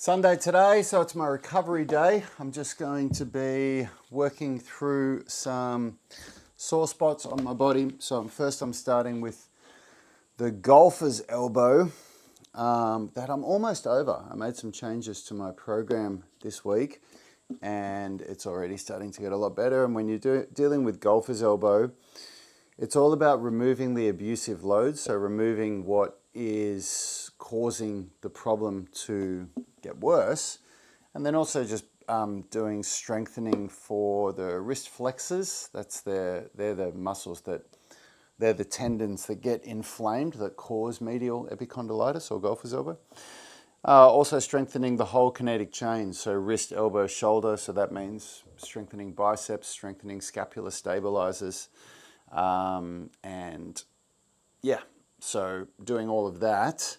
Sunday today, so it's my recovery day. I'm just going to be working through some sore spots on my body. So first I'm starting with the golfer's elbow that I'm almost over. I made some changes to my program this week and it's already starting to get a lot better. And when you're dealing with golfer's elbow, it's all about removing the abusive load. So removing what is causing the problem to get worse, and then also just doing strengthening for the wrist flexors. They're the muscles they're the tendons that get inflamed that cause medial epicondylitis or golfer's elbow. Also strengthening the whole kinetic chain, so wrist, elbow, shoulder. So that means strengthening biceps, strengthening scapular stabilizers, and yeah, so doing all of that.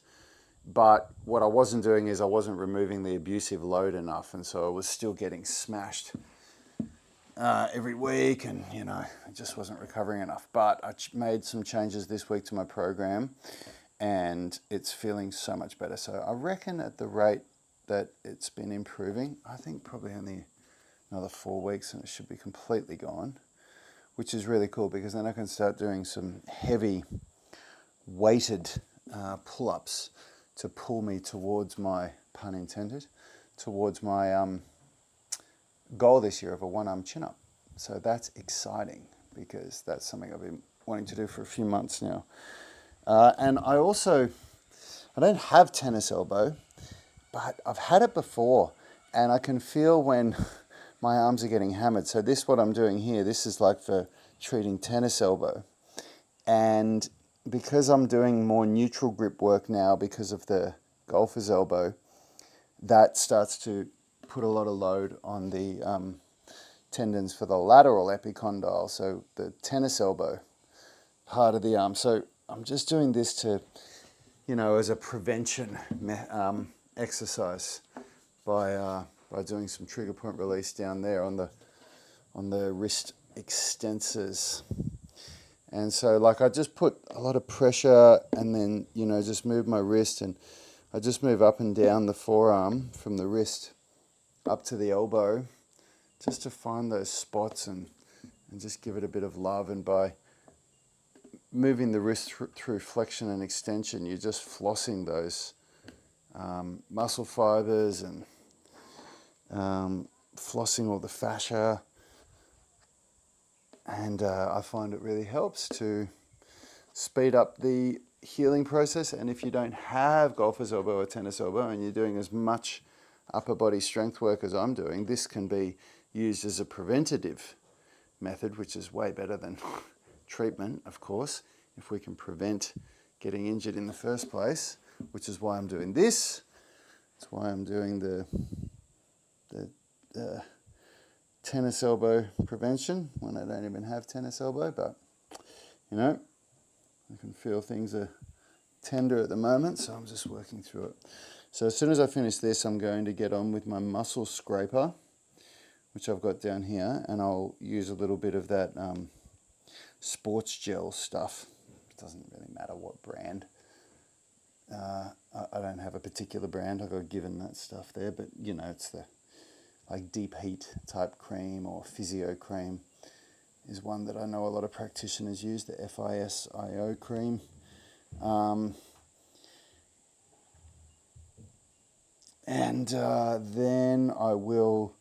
But what I wasn't doing is I wasn't removing the abusive load enough, and so I was still getting smashed every week, and I just wasn't recovering enough. But I made some changes this week to my program, and it's feeling so much better. So I reckon at the rate that it's been improving, I think probably only another 4 weeks and it should be completely gone, which is really cool because then I can start doing some heavy weighted pull-ups to pull me towards my, pun intended, towards my goal this year of a one-arm chin-up. So that's exciting because that's something I've been wanting to do for a few months now. And I don't have tennis elbow, but I've had it before and I can feel when my arms are getting hammered. So what I'm doing here, this is like for treating tennis elbow. And because I'm doing more neutral grip work now because of the golfer's elbow, that starts to put a lot of load on the tendons for the lateral epicondyle, so the tennis elbow part of the arm. So I'm just doing this to, as a prevention exercise by doing some trigger point release down there on the wrist extensors. And so I just put a lot of pressure and then, just move my wrist, and I just move up and down the forearm from the wrist up to the elbow just to find those spots and just give it a bit of love. And by moving the wrist through flexion and extension, you're just flossing those muscle fibers and flossing all the fascia. And I find it really helps to speed up the healing process. And if you don't have golfer's elbow or tennis elbow and you're doing as much upper body strength work as I'm doing, this can be used as a preventative method, which is way better than treatment, of course, if we can prevent getting injured in the first place, which is why I'm doing this. That's why I'm doing the tennis elbow prevention when I don't even have tennis elbow, but I can feel things are tender at the moment, so I'm just working through it. So as soon as I finish this, I'm going to get on with my muscle scraper, which I've got down here, and I'll use a little bit of that sports gel stuff. It doesn't really matter what brand. I don't have a particular brand. I got given that stuff there, but it's the deep heat type cream, or Physio cream is one that I know a lot of practitioners use, the Physio cream. Then I will,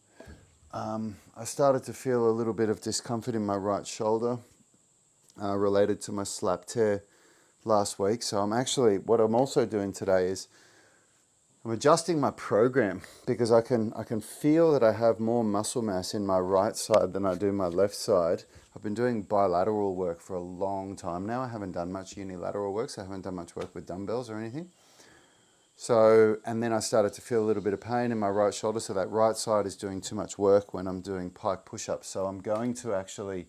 I started to feel a little bit of discomfort in my right shoulder related to my slap tear last week. So what I'm also doing today is I'm adjusting my program because I can feel that I have more muscle mass in my right side than I do my left side. I've been doing bilateral work for a long time now. I haven't done much unilateral work, so I haven't done much work with dumbbells or anything. So, and then I started to feel a little bit of pain in my right shoulder, so that right side is doing too much work when I'm doing pike push-ups. So I'm going to actually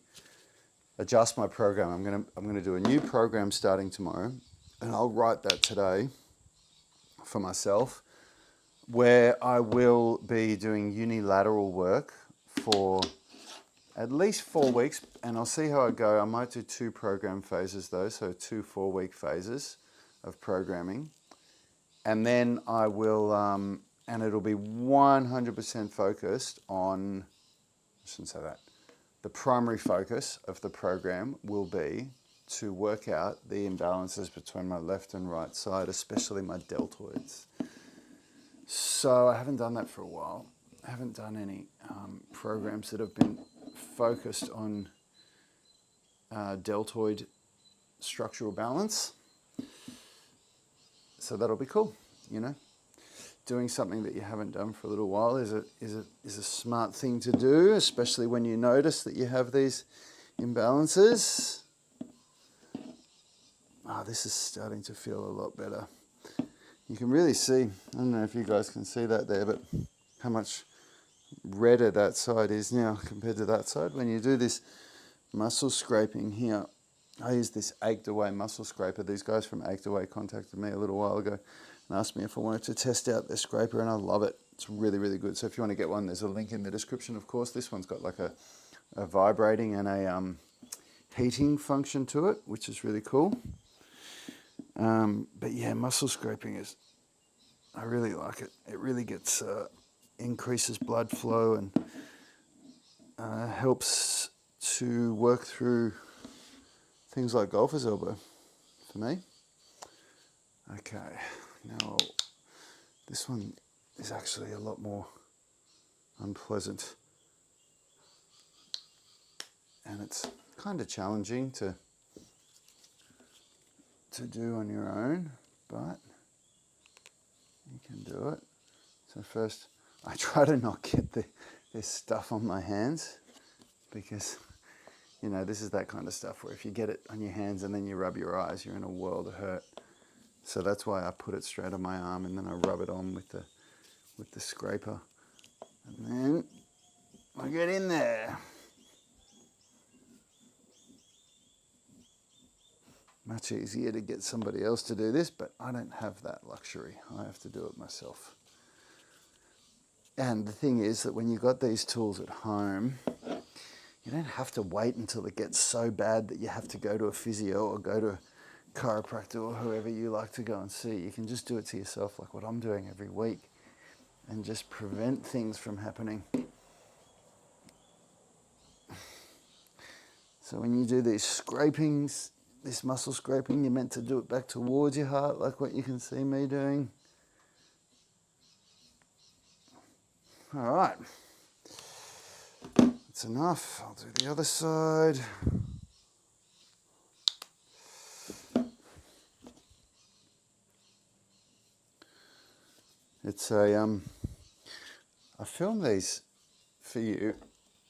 adjust my program. I'm going to do a new program starting tomorrow, and I'll write that today for myself, where I will be doing unilateral work for at least 4 weeks, and I'll see how I go. I might do 2 program phases though, so 2 4-week phases of programming. And then I will and it'll be 100% focused on, I shouldn't say that, the primary focus of the program will be to work out the imbalances between my left and right side, especially my deltoids. So I haven't done that for a while. I haven't done any programs that have been focused on deltoid structural balance. So that'll be cool, you know. Doing something that you haven't done for a little while is a smart thing to do, especially when you notice that you have these imbalances. This is starting to feel a lot better. You can really see, I don't know if you guys can see that there, but how much redder that side is now compared to that side. When you do this muscle scraping here, I use this Ached Away muscle scraper. These guys from Ached Away contacted me a little while ago and asked me if I wanted to test out their scraper, and I love it. It's really, really good. So if you want to get one, there's a link in the description, of course. This one's got like a vibrating and a heating function to it, which is really cool. But yeah, muscle scraping I really like it. It really increases blood flow and helps to work through things like golfer's elbow for me. Okay, now this one is actually a lot more unpleasant, and it's kind of challenging to do on your own, but you can do it. So first, I try to not get this stuff on my hands, because, you know, this is that kind of stuff where if you get it on your hands and then you rub your eyes, you're in a world of hurt. So that's why I put it straight on my arm and then I rub it on with the scraper. And then I get in there. Much easier to get somebody else to do this, but I don't have that luxury. I have to do it myself. And the thing is that when you've got these tools at home, you don't have to wait until it gets so bad that you have to go to a physio or go to a chiropractor or whoever you like to go and see. You can just do it to yourself, like what I'm doing every week, and just prevent things from happening. So when you do these scrapings, this muscle scraping, you're meant to do it back towards your heart, like what you can see me doing. All right, that's enough. I'll do the other side. It's I filmed these for you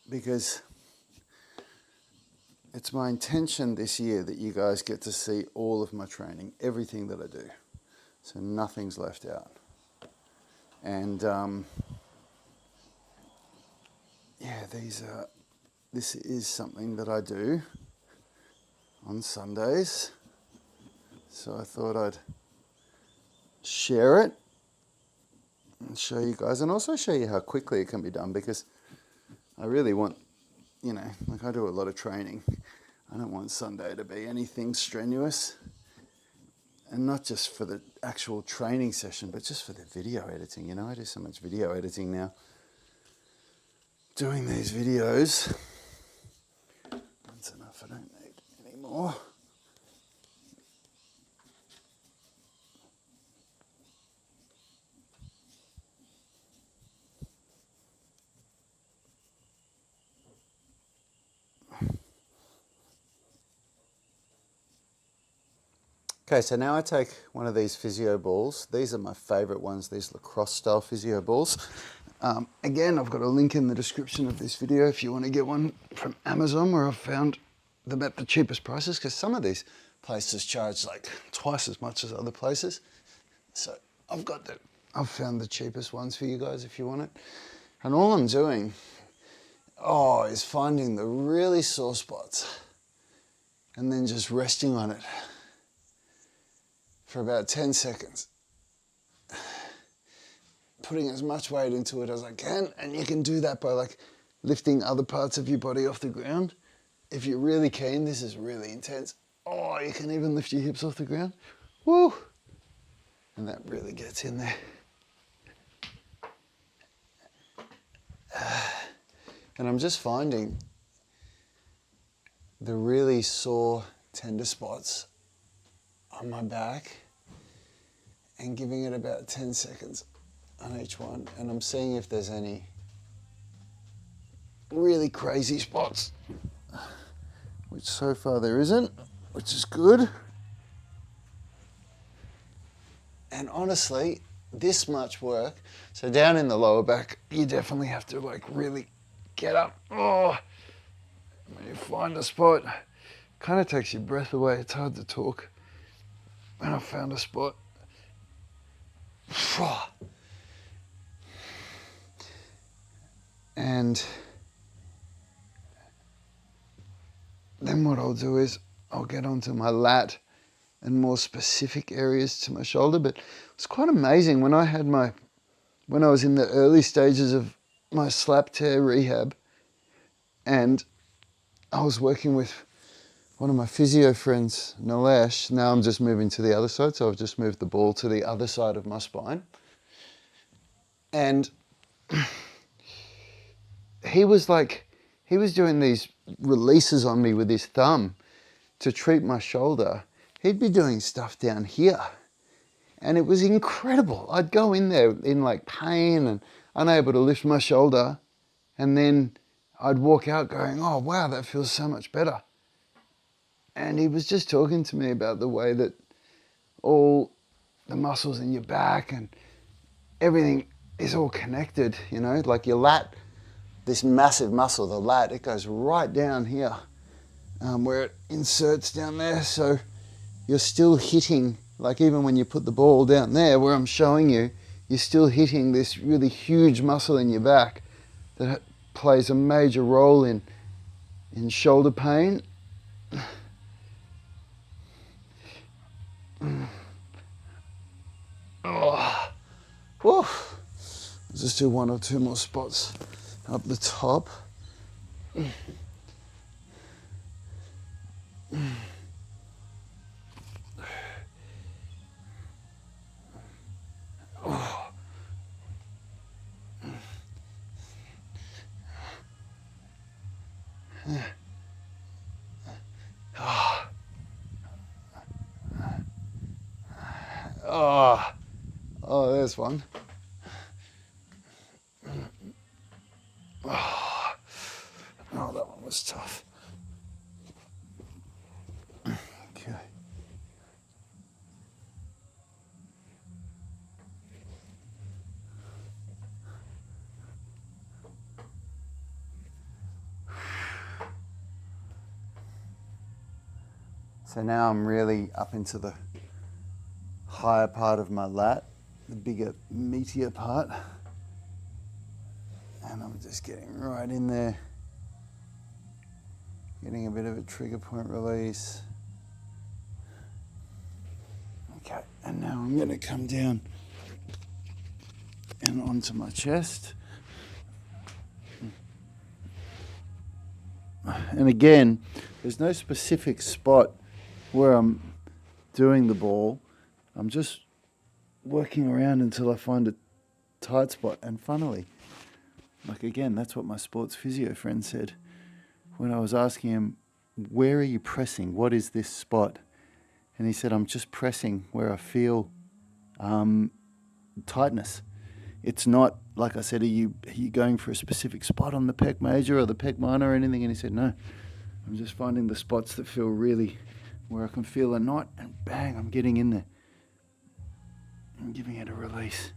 because it's my intention this year that you guys get to see all of my training, everything that I do. So nothing's left out. And yeah, this is something that I do on Sundays. So I thought I'd share it and show you guys, and also show you how quickly it can be done, because I really want, you know, like I do a lot of training. I don't want Sunday to be anything strenuous, and not just for the actual training session, but just for the video editing. You know, I do so much video editing now. Doing these videos, that's enough, I don't need any more. Okay, so now I take one of these Physio balls. These are my favourite ones, these lacrosse style Physio balls. Again, I've got a link in the description of this video if you want to get one from Amazon, where I've found them at the cheapest prices, because some of these places charge like twice as much as other places. So I've found the cheapest ones for you guys if you want it. And all I'm doing, is finding the really sore spots and then just resting on it for about 10 seconds. Putting as much weight into it as I can, and you can do that by like lifting other parts of your body off the ground. If you're really keen, this is really intense. Oh, you can even lift your hips off the ground. Woo! And that really gets in there. And I'm just finding the really sore tender spots on my back and giving it about 10 seconds on each one. And I'm seeing if there's any really crazy spots, which so far there isn't, which is good. And honestly, this much work, so down in the lower back, you definitely have to like really get up. Oh, when you find a spot, kind of takes your breath away. It's hard to talk when I found a spot. And then what I'll do is I'll get onto my lat and more specific areas to my shoulder. But it's quite amazing when I was in the early stages of my slap tear rehab, and I was working with one of my physio friends, Nilesh. Now I'm just moving to the other side, so I've just moved the ball to the other side of my spine. And he was doing these releases on me with his thumb to treat my shoulder. He'd be doing stuff down here, and it was incredible. I'd go in there in like pain and unable to lift my shoulder, and then I'd walk out going, oh wow, that feels so much better. And he was just talking to me about the way that all the muscles in your back and everything is all connected, you know, like your lat, this massive muscle, the lat, it goes right down here where it inserts down there. So you're still hitting, like even when you put the ball down there where I'm showing you, you're still hitting this really huge muscle in your back that plays a major role in shoulder pain. Oh, whew. I'll just do one or two more spots up the top. Oh, there's one. Oh, that one was tough. Okay. So now I'm really up into the higher part of my lat, the bigger, meatier part. And I'm just getting right in there, getting a bit of a trigger point release. Okay, and now I'm going to come down and onto my chest. And again, there's no specific spot where I'm doing the ball. I'm just working around until I find a tight spot. And funnily, like again, that's what my sports physio friend said when I was asking him, where are you pressing? What is this spot? And he said, I'm just pressing where I feel tightness. It's not, like I said, are you going for a specific spot on the pec major or the pec minor or anything? And he said, no, I'm just finding the spots that feel really, where I can feel a knot, and bang, I'm getting in there. I'm giving it a release.